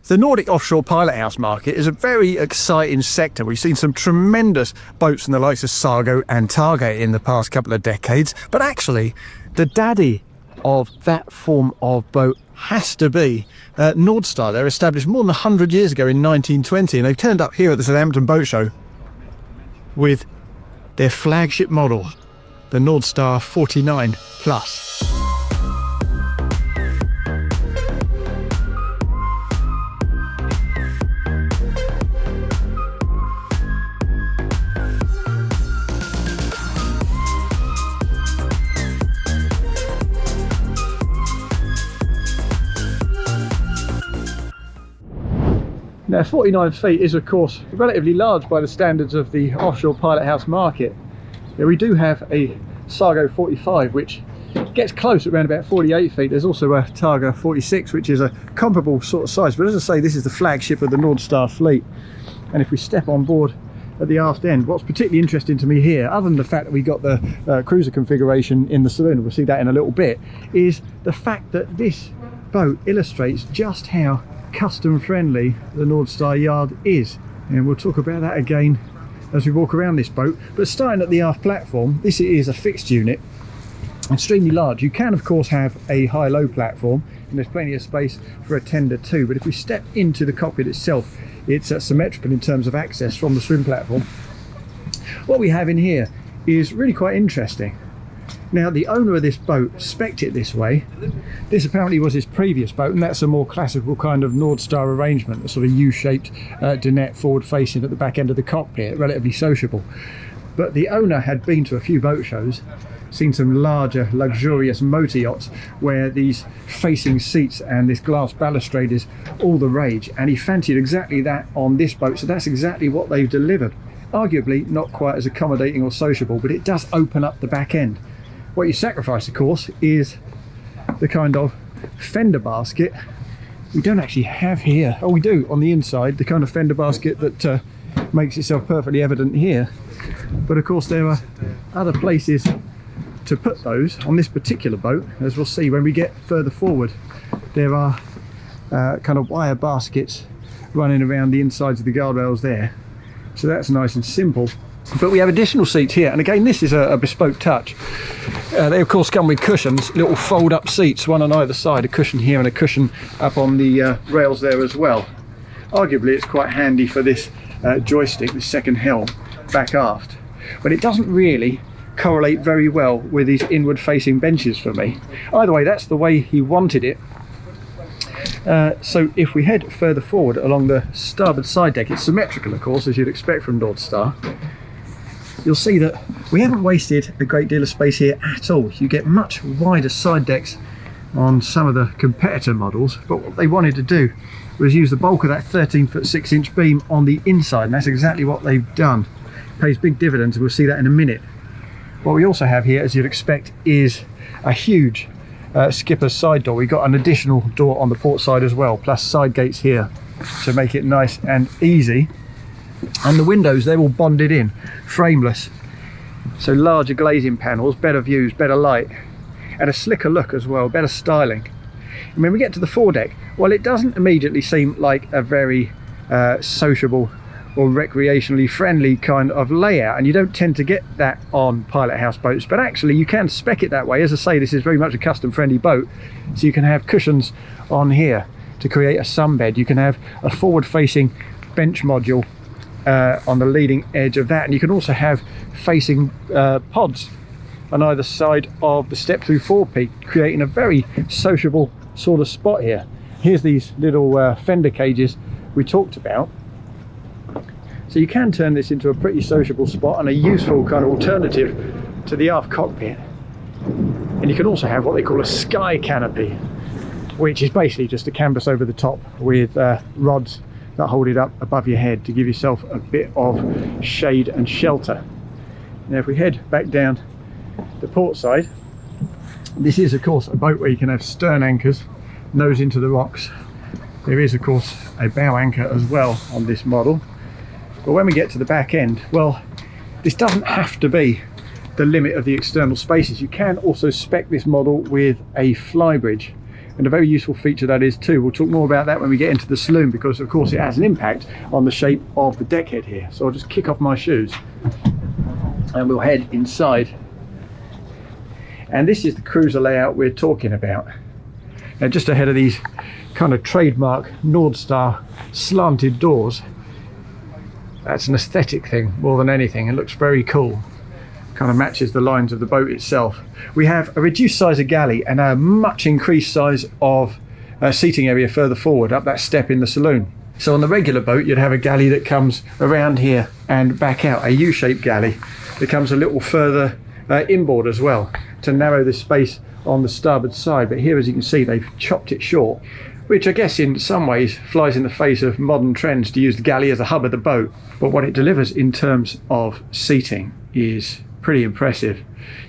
The Nordic offshore pilot house market is a very exciting sector. We've seen some tremendous boats from the likes of Sargo and Target in the past couple of decades, but actually the daddy of that form of boat has to be Nordstar. They're established more than 100 years ago in 1920, and they've turned up here at the Southampton Boat Show with their flagship model, the Nordstar 49 Plus. Now 49 feet is of course relatively large by the standards of the offshore pilot house market. Now, we do have a Sargo 45 which gets close at around about 48 feet. There's also a Targa 46 which is a comparable sort of size, but as I say, this is the flagship of the Nordstar fleet. And if we step on board at the aft end, what's particularly interesting to me here, other than the fact that we got the cruiser configuration in the saloon, we'll see that in a little bit, is the fact that this boat illustrates just how custom friendly the Nordstar yard is, and we'll talk about that again as we walk around this boat. But starting at the aft platform, this is a fixed unit, extremely large. You can of course have a high-low platform, and there's plenty of space for a tender too, but if we step into the cockpit itself, it's symmetrical in terms of access from the swim platform. What we have in here is really quite interesting. Now, the owner of this boat spec'd it this way. This apparently was his previous boat, and that's a more classical kind of Nordstar arrangement, a sort of U-shaped dinette forward facing at the back end of the cockpit, relatively sociable. But the owner had been to a few boat shows, seen some larger luxurious motor yachts where these facing seats and this glass balustrade is all the rage, and he fancied exactly that on this boat, so that's exactly what they've delivered. Arguably not quite as accommodating or sociable, but it does open up the back end. What you sacrifice, of course, is the kind of fender basket we don't actually have here. Oh, we do on the inside, the kind of fender basket that makes itself perfectly evident here. But of course there are other places to put those on this particular boat, as we'll see when we get further forward. There are kind of wire baskets running around the insides of the guardrails there, so that's nice and simple. But we have additional seats here, and again this is a bespoke touch. They of course come with cushions, little fold up seats, one on either side, a cushion here and a cushion up on the rails there as well. Arguably it's quite handy for this joystick, this second helm back aft, but it doesn't really correlate very well with these inward facing benches for me. Either way, that's the way he wanted it. So if we head further forward along the starboard side deck, it's symmetrical of course, as you'd expect from Nordstar. You'll see that we haven't wasted a great deal of space here at all. You get much wider side decks on some of the competitor models, but what they wanted to do was use the bulk of that 13-foot 6-inch beam on the inside, and that's exactly what they've done. It pays big dividends, and we'll see that in a minute. What we also have here, as you'd expect, is a huge skipper's side door. We've got an additional door on the port side as well, plus side gates here to make it nice and easy. And the windows, they're all bonded in, frameless, so larger glazing panels, better views, better light, and a slicker look as well, better styling. And when we get to the foredeck, well, it doesn't immediately seem like a very sociable or recreationally friendly kind of layout, and you don't tend to get that on pilot house boats, but actually you can spec it that way. As I say, this is very much a custom friendly boat, so you can have cushions on here to create a sunbed. You can have a forward facing bench module on the leading edge of that, and you can also have facing pods on either side of the step through forepeak, creating a very sociable sort of spot here. Here's these little fender cages we talked about, so you can turn this into a pretty sociable spot and a useful kind of alternative to the aft cockpit. And you can also have what they call a sky canopy, which is basically just a canvas over the top with rods that hold it up above your head to give yourself a bit of shade and shelter. Now if we head back down the port side, this is of course a boat where you can have stern anchors, nose into the rocks. There is of course a bow anchor as well on this model. But when we get to the back end, well, this doesn't have to be the limit of the external spaces. You can also spec this model with a flybridge, and a very useful feature that is too. We'll talk more about that when we get into the saloon, because of course it has an impact on the shape of the deckhead here. So I'll just kick off my shoes and we'll head inside. And this is the cruiser layout we're talking about. Now just ahead of these kind of trademark Nordstar slanted doors, that's an aesthetic thing more than anything. It looks very cool, kind of matches the lines of the boat itself. We have a reduced size of galley and a much increased size of seating area further forward up that step in the saloon. So on the regular boat you'd have a galley that comes around here and back out, a U-shaped galley that comes a little further inboard as well to narrow the space on the starboard side. But here, as you can see, they've chopped it short, which I guess in some ways flies in the face of modern trends to use the galley as the hub of the boat. But what it delivers in terms of seating is pretty impressive.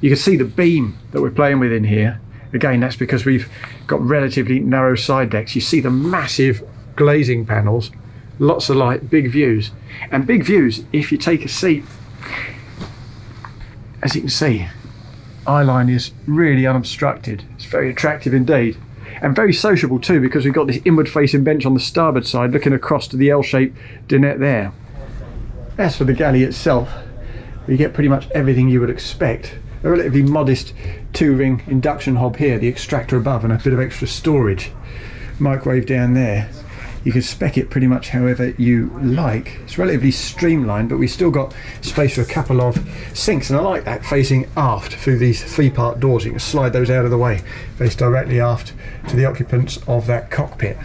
You can see the beam that we're playing with in here. Again, that's because we've got relatively narrow side decks. You see the massive glazing panels, lots of light, big views. And big views, if you take a seat, as you can see, eyeline is really unobstructed. It's very attractive indeed, and very sociable too, because we've got this inward facing bench on the starboard side looking across to the L-shaped dinette there. As for the galley itself, you get pretty much everything you would expect. A relatively modest 2-ring induction hob here, the extractor above, and a bit of extra storage. Microwave down there. You can spec it pretty much however you like. It's relatively streamlined, but we've still got space for a couple of sinks, and I like that facing aft through these 3-part doors. You can slide those out of the way, face directly aft to the occupants of that cockpit.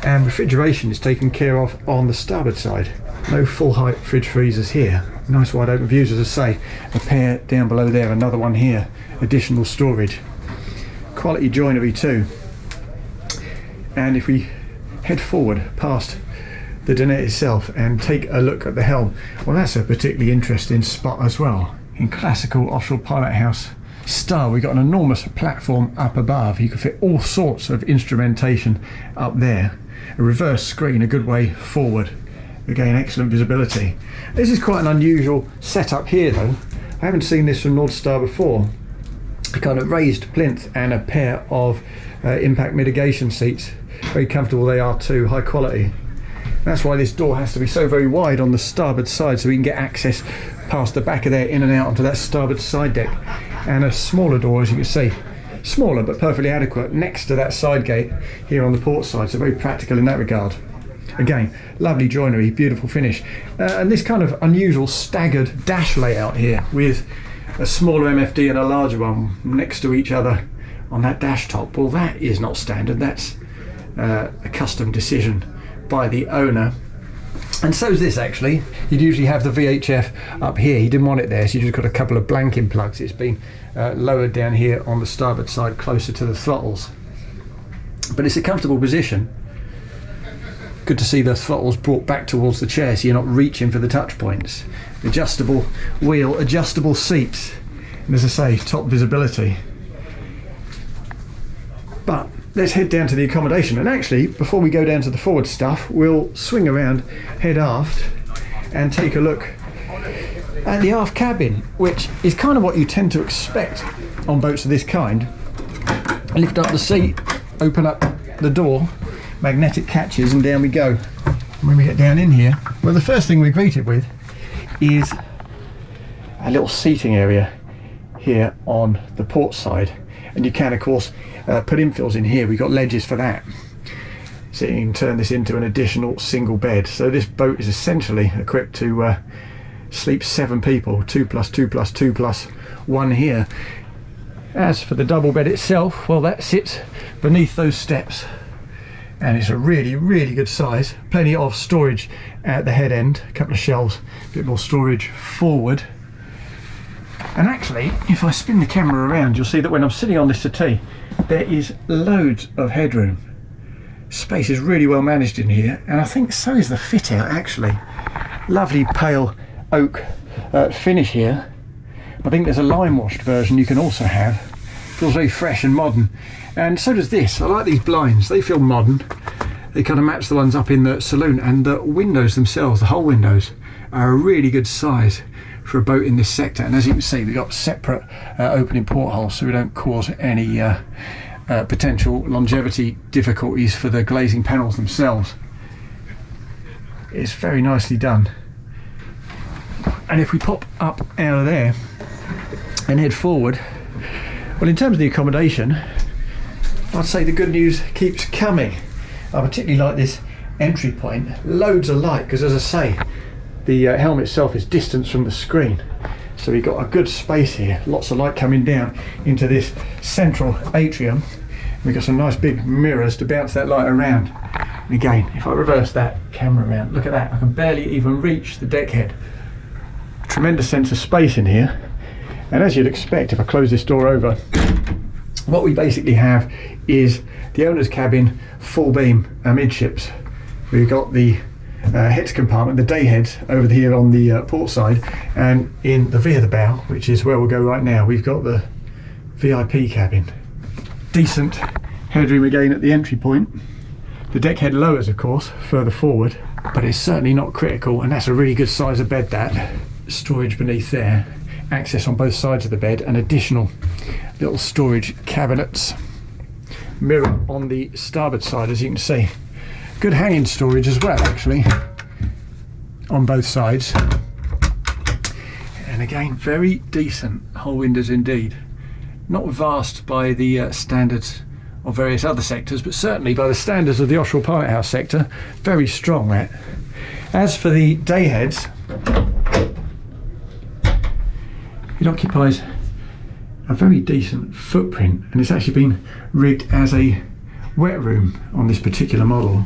And refrigeration is taken care of on the starboard side. No full height fridge freezers here. Nice wide open views, as I say. A pair down below there, another one here. Additional storage. Quality joinery too. And if we head forward past the dinette itself and take a look at the helm, well, that's a particularly interesting spot as well. In classical offshore pilot house style, we've got an enormous platform up above. You can fit all sorts of instrumentation up there. A reverse screen, a good way forward. Again, excellent visibility. This is quite an unusual setup here though. I haven't seen this from Nordstar before. A kind of raised plinth and a pair of impact mitigation seats. Very comfortable they are too, high quality. That's why this door has to be so very wide on the starboard side, so we can get access past the back of there in and out onto that starboard side deck. And a smaller door, as you can see, smaller but perfectly adequate, next to that side gate here on the port side, so very practical in that regard. Again, lovely joinery, beautiful finish. And this kind of unusual staggered dash layout here with a smaller MFD and a larger one next to each other on that dash top. Well, that is not standard. That's a custom decision by the owner. And so is this actually. You'd usually have the VHF up here. He didn't want it there, so you just got a couple of blanking plugs. It's been lowered down here on the starboard side closer to the throttles. But it's a comfortable position. Good to see the throttles brought back towards the chair so you're not reaching for the touch points. Adjustable wheel, adjustable seats, and as I say, top visibility. But let's head down to the accommodation, and actually before we go down to the forward stuff, we'll swing around, head aft and take a look at the aft cabin, which is kind of what you tend to expect on boats of this kind. Lift up the seat, open up the door, magnetic catches, and down we go. When we get down in here, well, the first thing we're greeted with is a little seating area here on the port side, and you can of course put infills in here. We've got ledges for that, so you can turn this into an additional single bed. So this boat is essentially equipped to sleep 7 people, 2 plus 2 plus 2 plus 1 here. As for the double bed itself, well, that sits beneath those steps, and it's a really good size. Plenty of storage at the head end, a couple of shelves, a bit more storage forward. And actually, if I spin the camera around, you'll see that when I'm sitting on this settee, there is loads of headroom. Space is really well managed in here, and I think so is the fit out actually. Lovely pale oak finish here. I think there's a lime washed version you can also have. Feels very fresh and modern, and so does this. I like these blinds, they feel modern. They kind of match the ones up in the saloon, and the windows themselves, the whole windows, are a really good size for a boat in this sector. And as you can see, we've got separate opening portholes so we don't cause any potential longevity difficulties for the glazing panels themselves. It's very nicely done. And if we pop up out of there and head forward, well, in terms of the accommodation, I'd say the good news keeps coming. I particularly like this entry point. Loads of light, because as I say, the helm itself is distanced from the screen. So we've got a good space here, lots of light coming down into this central atrium. We've got some nice big mirrors to bounce that light around. And again, if I reverse that camera around, look at that, I can barely even reach the deck head. Tremendous sense of space in here. And as you'd expect, if I close this door over, what we basically have is the owner's cabin, full beam amidships. We've got the heads compartment, the day heads over here on the port side, and in the V of the bow, which is where we'll go right now, we've got the VIP cabin. Decent headroom again at the entry point. The deck head lowers, of course, further forward, but it's certainly not critical, and that's a really good size of bed, that. Storage beneath there, access on both sides of the bed, and additional little storage cabinets. Mirror on the starboard side, as you can see. Good hanging storage as well, actually, on both sides. And again, very decent hull windows indeed. Not vast by the standards of various other sectors, but certainly by the standards of the offshore pilot house sector, very strong, that. As for the day heads, it occupies a very decent footprint, and it's actually been rigged as a wet room on this particular model.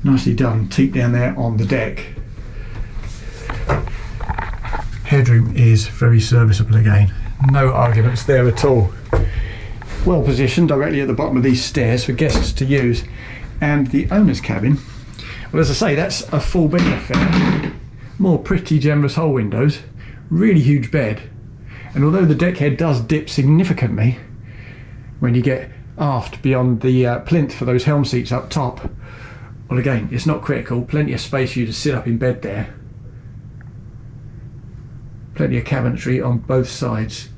Nicely done, teak down there on the deck. Headroom is very serviceable again, no arguments there at all. Well positioned directly at the bottom of these stairs for guests to use. And the owner's cabin, well, as I say, that's a full beam affair. More pretty generous hull windows, really huge bed, and although the deck head does dip significantly when you get aft beyond the plinth for those helm seats up top, well, again, it's not critical. Plenty of space for you to sit up in bed there. Plenty of cabinetry on both sides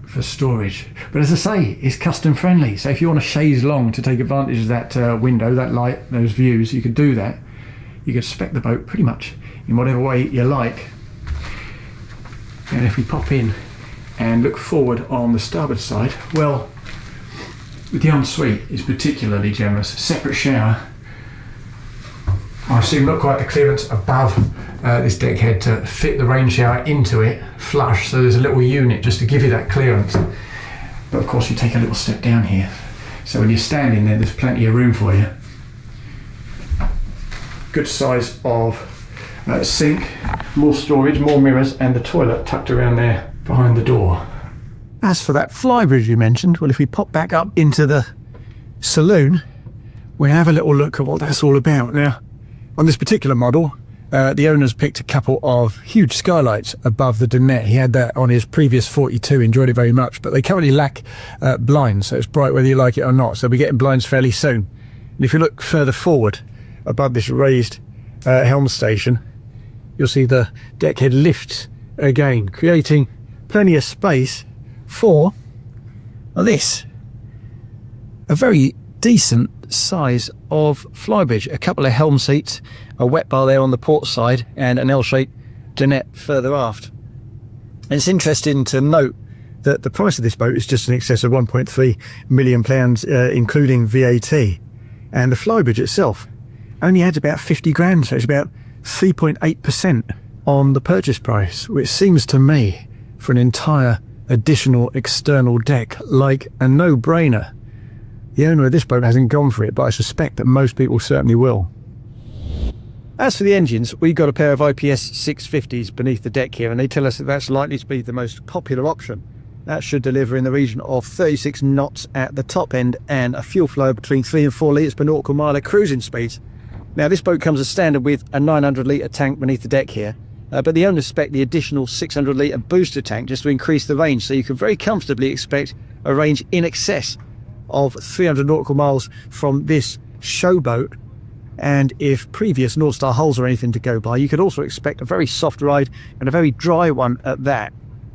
for storage. But as I say, it's custom friendly, so if you want to chaise long to take advantage of that window, that light, those views, you could do that. You could spec the boat pretty much in whatever way you like. And if we pop in and look forward on the starboard side, well, the ensuite is particularly generous. Separate shower. I assume not quite the clearance above this deck head to fit the rain shower into it flush, so there's a little unit just to give you that clearance. But of course you take a little step down here, so when you're standing there, there's plenty of room for you. Good size of sink, more storage, more mirrors, and the toilet tucked around there behind the door. As for that flybridge you mentioned, well, if we pop back up into the saloon, we'll have a little look at what that's all about. Now, on this particular model, the owner's picked a couple of huge skylights above the dinette. He had that on his previous 42, enjoyed it very much, but they currently lack blinds, so it's bright whether you like it or not, so we're getting blinds fairly soon. And if you look further forward, above this raised helm station, you'll see the deck head lifts again, creating plenty of space for this. A very decent size of flybridge, a couple of helm seats, a wet bar there on the port side, and an L-shaped dinette further aft. And it's interesting to note that the price of this boat is just in excess of £1.3 million, including VAT, and the flybridge itself only adds about 50 grand, so it's about 3.8% on the purchase price, which seems to me, for an entire additional external deck, like a no-brainer. The owner of this boat hasn't gone for it, but I suspect that most people certainly will. As for the engines, we've got a pair of IPS 650s beneath the deck here, and they tell us that that's likely to be the most popular option. That should deliver in the region of 36 knots at the top end and a fuel flow between 3 and 4 litres per nautical mile at cruising speeds. Now, this boat comes as standard with a 900 litre tank beneath the deck here, but the owners spec the additional 600 litre booster tank just to increase the range, so you can very comfortably expect a range in excess of 300 nautical miles from this showboat. And if previous Nordstar hulls are anything to go by, you could also expect a very soft ride and a very dry one at that.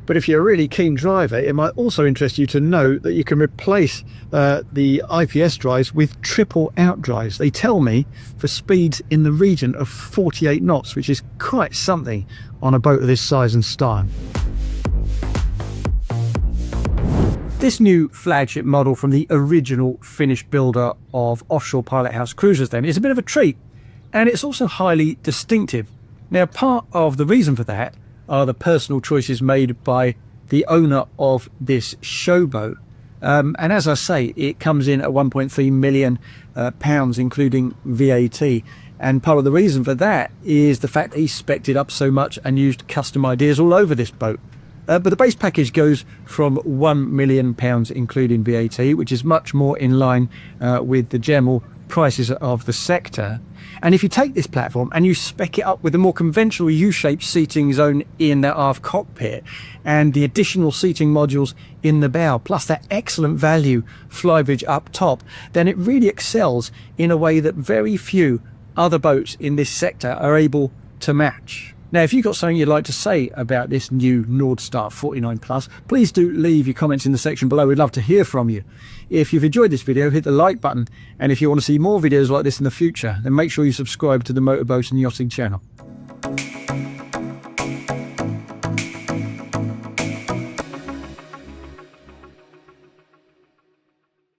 But if you're a really keen driver, it might also interest you to know that you can replace the IPS drives with triple out drives. They tell me for speeds in the region of 48 knots, which is quite something on a boat of this size and style. This new flagship model from the original Finnish builder of offshore pilot house cruisers then is a bit of a treat, and it's also highly distinctive. Now, part of the reason for that are the personal choices made by the owner of this showboat. And as I say, it comes in at 1.3 million pounds, including VAT. And part of the reason for that is the fact that he spec'd it up so much and used custom ideas all over this boat. But the base package goes from £1 million, including VAT, which is much more in line with the general prices of the sector. And if you take this platform and you spec it up with a more conventional U-shaped seating zone in the aft cockpit and the additional seating modules in the bow, plus that excellent value flybridge up top, then it really excels in a way that very few other boats in this sector are able to match. Now, if you've got something you'd like to say about this new Nordstar 49 Plus, please do leave your comments in the section below. We'd love to hear from you. If you've enjoyed this video, hit the like button. And if you want to see more videos like this in the future, then make sure you subscribe to the Motorboat and Yachting channel.